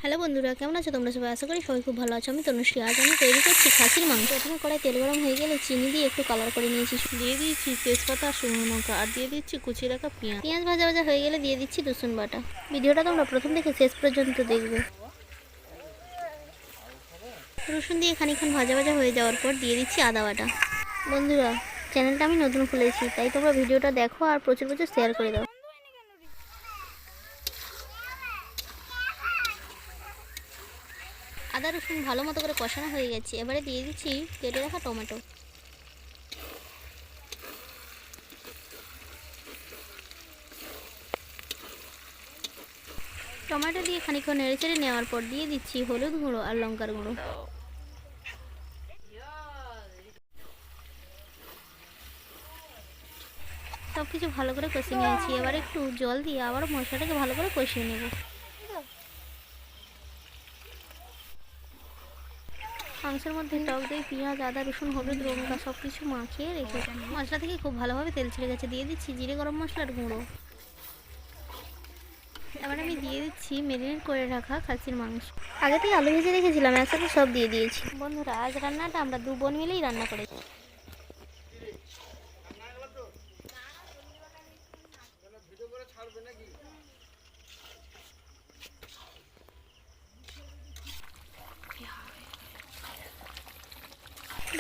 Hello বন্ধুরা, কেমন আছো তোমরা সবাই? আশা করি সবাই খুব ভালো আছো। আমি তনুশ্রী। আজ আমি তৈরি করছি খাসির মাংস। প্রথমে কড়াই তেল গরম হয়ে গেলে চিনি দিয়ে একটু কালার করে নিয়েছি। দিয়ে দিয়েছি তেজপাতা আর শুকনো লঙ্কা, আর দিয়ে দিচ্ছি কুচি রাখা পেঁয়াজ। পেঁয়াজ ভাজা ভাজা হয়ে গেলে দিয়ে দিচ্ছি রসুন বাটা। ভিডিওটা তোমরা প্রথম থেকে শেষ পর্যন্ত দেখবে। রসুন দিয়ে খানিকক্ষণ ভাজা ভাজা হয়ে যাওয়ার পর দিয়ে দিচ্ছি আদা বাটা। বন্ধুরা, চ্যানেলটা আমি নতুন খুলেছি, তাই তোমরা ভিডিওটা দেখো আর প্রচুর প্রচুর শেয়ার করে দাও। আদা রসুন ভালো মতো করে কষানো হয়ে গেছে। এবারে দিয়ে দিচ্ছি কেটে রাখা টমেটো। টমেটো দিয়ে খানিকক্ষণ নেড়েচেড়ে নেওয়ার পর দিয়ে দিচ্ছি হলুদ গুঁড়ো আর লঙ্কার গুঁড়ো। সব কিছু ভালো করে কষিয়ে নিয়েছি। এবার একটু জল দিয়ে আবার মশলাটাকে ভালো করে কষিয়ে নেব। মাংসের মধ্যে টক দই, পেঁয়াজ, আদা রসুন, হলুদ, লঙ্কা সব কিছু মাখিয়ে রেখে মশলা থেকে খুব ভালোভাবে তেল ছেড়ে গেছে। দিয়ে দিচ্ছি জিরে গরম মশলার গুঁড়ো। এবার আমি দিয়ে দিচ্ছি মেরিনেট করে রাখা খাসির মাংস। আগে থেকে আলু ভেজে রেখেছিলাম, একসাথে সব দিয়ে দিয়েছি। বন্ধুরা, আজ রান্নাটা আমরা দু বোন মিলেই রান্না করেছি।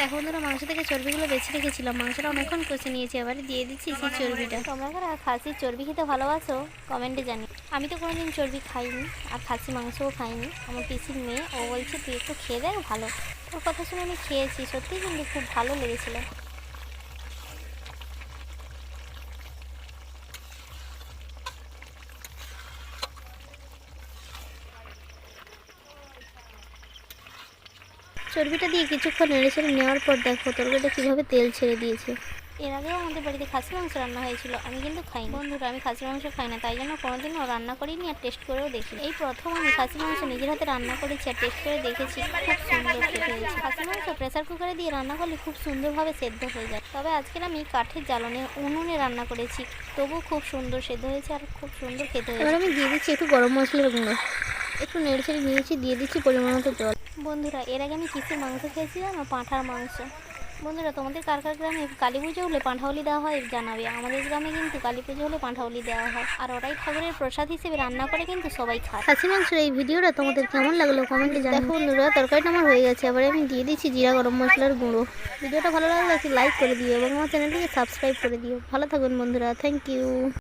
দেখো বন্ধুরা, মাংস থেকে চর্বিগুলো বেছে রেখেছিলাম। মাংসটা অনেকক্ষণ কষে নিয়েছি। এবারে দিয়ে দিচ্ছি সেই চর্বিটা। তোমরা যারা খাসির চর্বি খেতে ভালোবাসো কমেন্টে জানি। আমি তো কোনোদিন চর্বি খাইনি আর খাসি মাংসও খাইনি। আমার পিসির মেয়ে, ও বলছে তুই একটু খেয়ে দেখ ভালো। ওর কথা শুনে আমি খেয়েছি, সত্যিই কিন্তু খুব ভালো লেগেছিলো। চর্বিটা দিয়ে কিছুক্ষণ নেড়েচেড়ে নেওয়ার পর দেখো তরকারিটা কীভাবে তেল ছেড়ে দিয়েছে। এর আগেও আমাদের বাড়িতে খাসি মাংস রান্না হয়েছিল, আমি কিন্তু খাইনি। বন্ধুরা, আমি খাসি মাংস খাই না, তাই জন্য কোনোদিনও রান্না করিনি আর টেস্ট করেও দেখি। এই প্রথম আমি খাসি মাংস নিজের হাতে রান্না করেছি আর টেস্ট করে দেখেছি, খুব সুন্দর খেতে হয়েছে। খাসি মাংস প্রেসার কুকারে দিয়ে রান্না করলে খুব সুন্দরভাবে সেদ্ধ হয়ে যায়। তবে আজকের আমি কাঠের জ্বালনে উনুনে রান্না করেছি, তবু খুব সুন্দর সেদ্ধ হয়েছে আর খুব সুন্দর খেতে হয়েছে। এবার আমি দিয়ে দিচ্ছি একটু গরম মশলার গুঁড়ো। একটু নেড়েচেড়ে নিয়েছি, দিয়ে দিচ্ছি পরিমাণ মতো জল। বন্ধুরা, এর আগে আমি কিসের মাংস খেয়েছিলাম না, পাঁঠার মাংস। বন্ধুরা, তোমাদের কার কার গ্রামে কালী পুজো হলে পাঁঠাউলি দেওয়া হয় জানাবে। আমাদের গ্রামে কিন্তু কালী পুজো হলে পাঁঠাউলি দেওয়া হয়, আর ওরাই ঠাকুরের প্রসাদ হিসেবে রান্না করে কিন্তু সবাই খায়। খাসি মাংসের এই ভিডিওটা তোমাদের কেমন লাগলো কমেন্টে জানাও। দেখো বন্ধুরা, তরকারিটা আমার হয়ে গেছে। এবারে আমি দিয়ে দিচ্ছি জিরা গরম মশলার গুঁড়ো। ভিডিওটা ভালো লাগলে একটি লাইক করে দিও এবং আমার চ্যানেলটিকে সাবস্ক্রাইব করে দিও। ভালো থাকুন বন্ধুরা, থ্যাংক ইউ।